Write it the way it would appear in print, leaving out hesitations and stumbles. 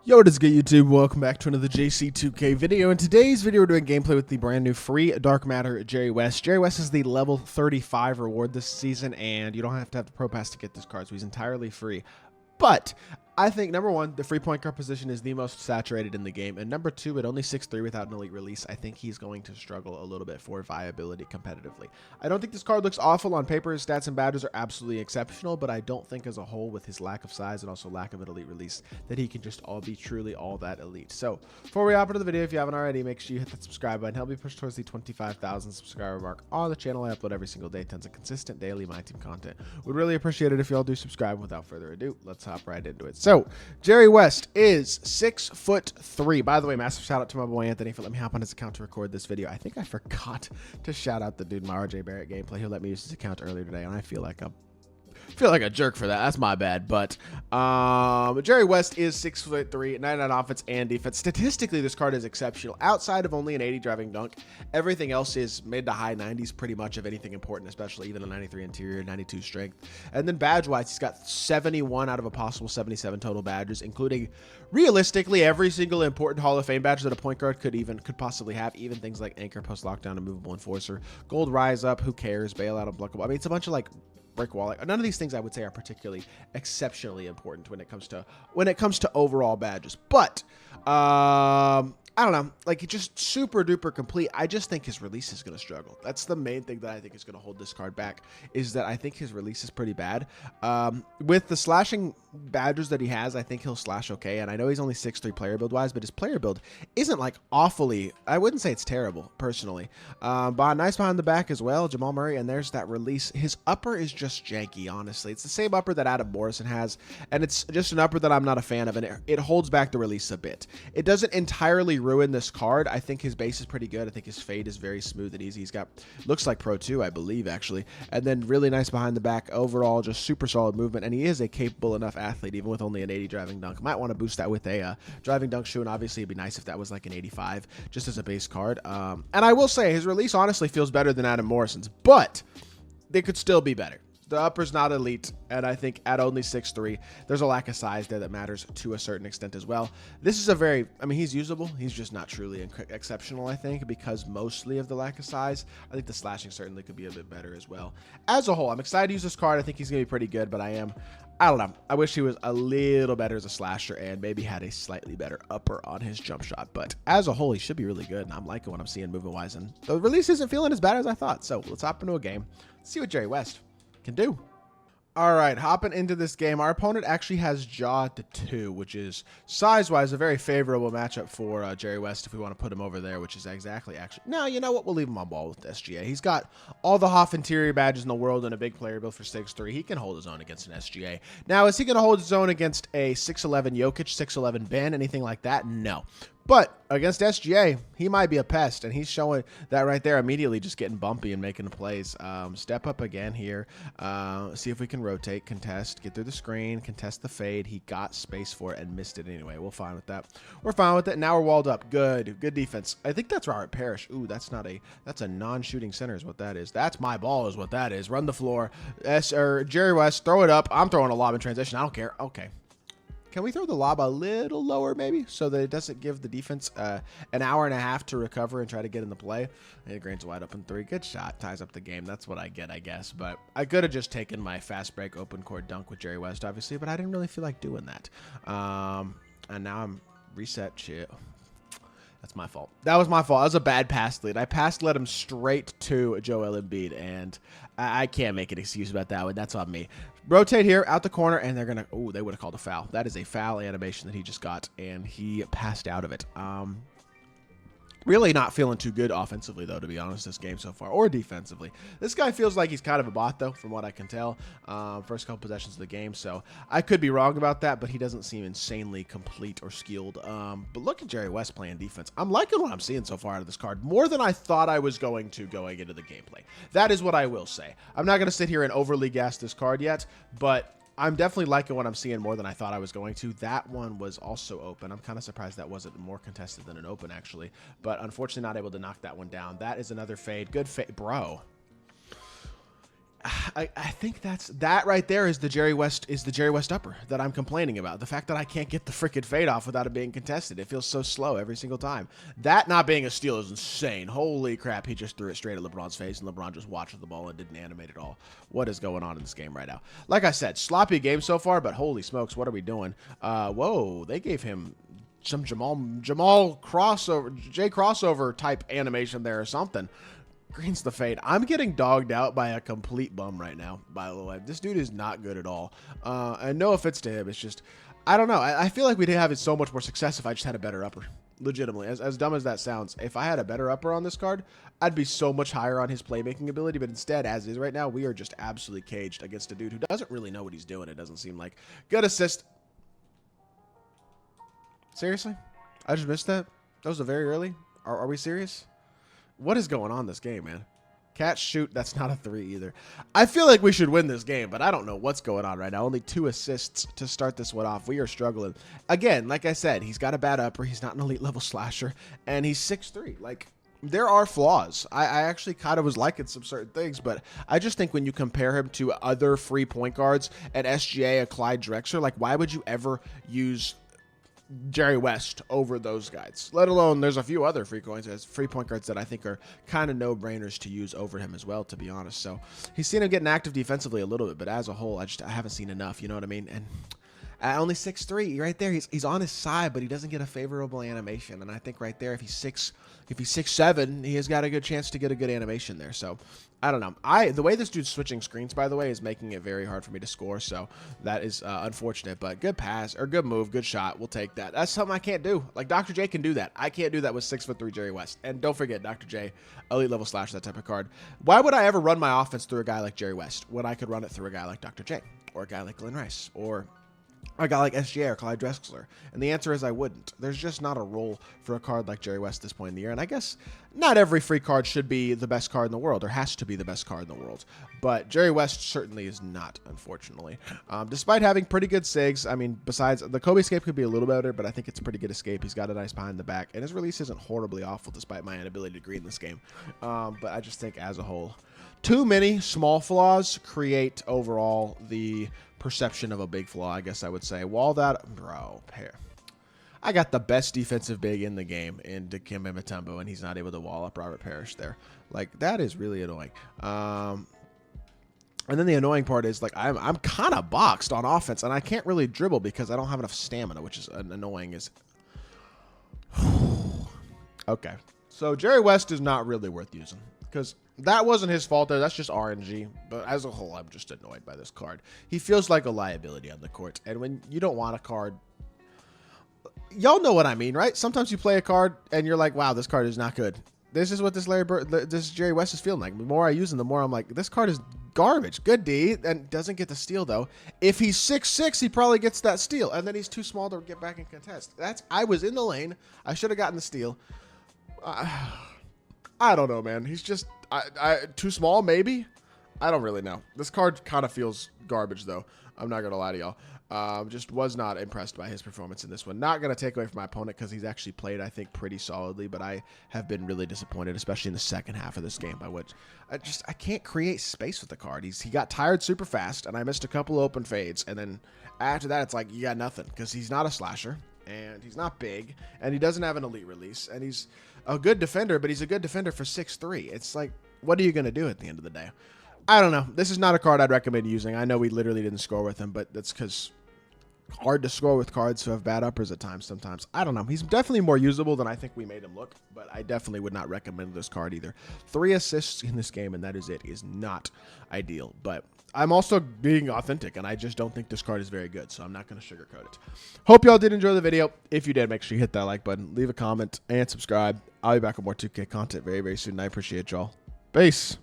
Yo, what is good, YouTube? Welcome back to another JC2K video. In today's video, we're doing gameplay with the brand new free Dark Matter Jerry West. Jerry West is the level 35 reward this season, and you don't have to have the Pro Pass to get this card, so he's entirely free. But I think, number one, the free point guard position is the most saturated in the game. And number two, at only 6'3" without an elite release, I think he's going to struggle a little bit for viability competitively. I don't think this card looks awful on paper. His stats and badges are absolutely exceptional, but I don't think as a whole, with his lack of size and also lack of an elite release, that he can just be truly all that elite. So before we hop into the video, if you haven't already, make sure you hit that subscribe button. Help me push towards the 25,000 subscriber mark on the channel. I upload every single day, tons of consistent daily MyTEAM content. Would really appreciate it if y'all do subscribe. Without further ado, let's hop right into it. So Jerry West is 6'3". By the way, massive shout out to my boy Anthony for letting me hop on his account to record this video. I think I forgot to shout out the dude in my RJ Barrett gameplay who let me use his account earlier today, and I feel like a jerk for that. That's my bad. But Jerry West is 6'3", 99 offense and defense. Statistically, this card is exceptional. Outside of only an 80 driving dunk, everything else is mid to high 90s pretty much of anything important, especially even a 93 interior, 92 strength. And then badge-wise, he's got 71 out of a possible 77 total badges, including realistically every single important Hall of Fame badge that a point guard could possibly have, even things like anchor, post lockdown, and movable enforcer, gold rise up, who cares, bailout, unblockable. I mean, it's a bunch of like brick wall. None of these things I would say are particularly exceptionally important when it comes to overall badges. But I don't know, like just super duper complete. I just think his release is going to struggle. That's the main thing that I think is going to hold this card back, is that I think his release is pretty bad. With the slashing badges that he has, I think he'll slash okay. And I know he's only 6'3" player build wise, but his player build isn't like awfully, I wouldn't say it's terrible personally. But nice behind the back as well, Jamal Murray, and there's that release. His upper is just janky, honestly. It's the same upper that Adam Morrison has, and it's just an upper that I'm not a fan of, and it holds back the release a bit. It doesn't entirely ruin this card. I think his base is pretty good. I think his fade is very smooth and easy. He's got, looks like Pro 2, I believe, actually. And then really nice behind the back. Overall, just super solid movement, and he is a capable enough athlete, even with only an 80 driving dunk. Might want to boost that with a driving dunk shoe, and obviously it'd be nice if that was like an 85, just as a base card. And I will say, his release honestly feels better than Adam Morrison's, but they could still be better. The upper's not elite, and I think at only 6'3", there's a lack of size there that matters to a certain extent as well. This is I mean, he's usable. He's just not truly exceptional, I think, because mostly of the lack of size. I think the slashing certainly could be a bit better as well. As a whole, I'm excited to use this card. I think he's going to be pretty good, but I don't know. I wish he was a little better as a slasher and maybe had a slightly better upper on his jump shot. But as a whole, he should be really good, and I'm liking what I'm seeing movement-wise, and the release isn't feeling as bad as I thought. So let's hop into a game. Let's see what Jerry West can do. All right, hopping into this game, our opponent actually has Jaw to 2, which is size-wise a very favorable matchup for Jerry West if we want to put him over there, which is exactly actually. No, you know what? We'll leave him on ball with SGA. He's got all the Hoff interior badges in the world and a big player build for 6'3". He can hold his own against an SGA. Now, is he going to hold his own against a 6'11 Jokic, 6'11 Ben, anything like that? No. But against SGA, he might be a pest, and he's showing that right there immediately, just getting bumpy and making the plays. Step up again here. See if we can rotate, contest, get through the screen, contest the fade. He got space for it and missed it anyway. We're fine with that. We're fine with it. Now we're walled up. Good defense. I think that's Robert Parrish. Ooh, that's a non-shooting center is what that is. That's my ball is what that is. Run the floor. Jerry West, throw it up. I'm throwing a lob in transition. I don't care. Okay. Can we throw the lob a little lower maybe so that it doesn't give the defense an hour and a half to recover and try to get in the play? And it grains wide open 3. Good shot. Ties up the game. That's what I get, I guess. But I could have just taken my fast break open court dunk with Jerry West, obviously, but I didn't really feel like doing that. And now I'm reset shit. That's my fault. That was my fault. That was a bad pass lead. I led him straight to Joel Embiid, and I can't make an excuse about that one. That's on me. Rotate here, out the corner, and they're going to... Oh, they would have called a foul. That is a foul animation that he just got, and he passed out of it. Really not feeling too good offensively, though, to be honest, this game so far, or defensively. This guy feels like he's kind of a bot, though, from what I can tell. First couple possessions of the game, so I could be wrong about that, but he doesn't seem insanely complete or skilled. But look at Jerry West playing defense. I'm liking what I'm seeing so far out of this card, more than I thought I was going to going into the gameplay. That is what I will say. I'm not going to sit here and overly gas this card yet, but I'm definitely liking what I'm seeing more than I thought I was going to. That one was also open. I'm kind of surprised that wasn't more contested than an open, actually. But unfortunately not able to knock that one down. That is another fade. Good fade. Bro. I think that right there is the Jerry West upper that I'm complaining about. The fact that I can't get the freaking fade off without it being contested. It feels so slow every single time. That not being a steal is insane. Holy crap, he just threw it straight at LeBron's face, and LeBron just watched the ball and didn't animate at all. What is going on in this game right now? Like I said, sloppy game so far, but holy smokes, what are we doing? Whoa, they gave him some Jamal crossover, J crossover type animation there or something. Green's the fade. I'm getting dogged out by a complete bum right now, by the way. This dude is not good at all. And no offense to him. It's just, I don't know. I feel like we'd have so much more success if I just had a better upper. Legitimately. As dumb as that sounds, if I had a better upper on this card, I'd be so much higher on his playmaking ability. But instead, as is right now, we are just absolutely caged against a dude who doesn't really know what he's doing, it doesn't seem like. Good assist. Seriously? I just missed that? That was a very early? Are we serious? What is going on this game, man? Catch, shoot, that's not a 3 either. I feel like we should win this game, but I don't know what's going on right now. Only 2 assists to start this one off. We are struggling. Again, like I said, he's got a bad upper. He's not an elite level slasher, and he's 6'3". Like, there are flaws. I actually kind of was liking some certain things, but I just think when you compare him to other free point guards, an SGA, a Clyde Drexler, like, why would you ever use Jerry West over those guys? Let alone there's a few other free point guards that I think are kind of no-brainers to use over him as well, to be honest. So he's seen him getting active defensively a little bit, but as a whole, I haven't seen enough. You know what I mean? And at only 6'3", right there, he's on his side, but he doesn't get a favorable animation. And I think right there, if he's 6'7", he has got a good chance to get a good animation there. So I don't know. The way this dude's switching screens, by the way, is making it very hard for me to score. So that is unfortunate, but good pass or good move, good shot. We'll take that. That's something I can't do. Like Dr. J can do that. I can't do that with 6'3" Jerry West. And don't forget, Dr. J, elite level slash, that type of card. Why would I ever run my offense through a guy like Jerry West when I could run it through a guy like Dr. J or a guy like Glenn Rice or a guy like SGA or Clyde Drexler? And the answer is I wouldn't. There's just not a role for a card like Jerry West this point in the year. And I guess not every free card should be the best card in the world or has to be the best card in the world. But Jerry West certainly is not, unfortunately. Despite having pretty good SIGs, I mean, besides the Kobe escape could be a little better, but I think it's a pretty good escape. He's got a nice behind the back, and his release isn't horribly awful despite my inability to green this game. But I just think as a whole, too many small flaws create overall the perception of a big flaw, I guess I would say. Wall that, bro, pair. I got the best defensive big in the game in Dikembe Mutombo, and he's not able to wall up Robert Parrish there. Like, that is really annoying. And then the annoying part is, like, I'm kind of boxed on offense, and I can't really dribble because I don't have enough stamina, which is annoying as... Okay. So Jerry West is not really worth using because that wasn't his fault there. That's just RNG. But as a whole, I'm just annoyed by this card. He feels like a liability on the court. And when you don't want a card, y'all know what I mean, right? Sometimes you play a card and you're like, wow, this card is not good. This is what this Jerry West is feeling like. The more I use him, the more I'm like, this card is garbage. Good D, and doesn't get the steal though. If he's 6'6", he probably gets that steal, and then he's too small to get back and contest. I was in the lane. I should have gotten the steal. I don't know, man. He's just too small, maybe. I don't really know. This card kind of feels garbage, though. I'm not gonna lie to y'all. Just was not impressed by his performance in this one. Not going to take away from my opponent because he's actually played, I think, pretty solidly, but I have been really disappointed, especially in the second half of this game, by which I can't create space with the card. He got tired super fast, and I missed a couple open fades, and then after that, it's like, you got nothing because he's not a slasher, and he's not big, and he doesn't have an elite release, and he's a good defender, but he's a good defender for 6'3". It's like, what are you going to do at the end of the day? I don't know. This is not a card I'd recommend using. I know we literally didn't score with him, but that's because hard to score with cards who have bad uppers at times sometimes. I don't know. He's definitely more usable than I think we made him look, but I definitely would not recommend this card either. 3 assists in this game, and that is it. Is not ideal, but I'm also being authentic, and I just don't think this card is very good, so I'm not going to sugarcoat it. Hope y'all did enjoy the video. If you did, make sure you hit that like button, leave a comment, and subscribe. I'll be back with more 2K content very, very soon. I appreciate y'all. Peace.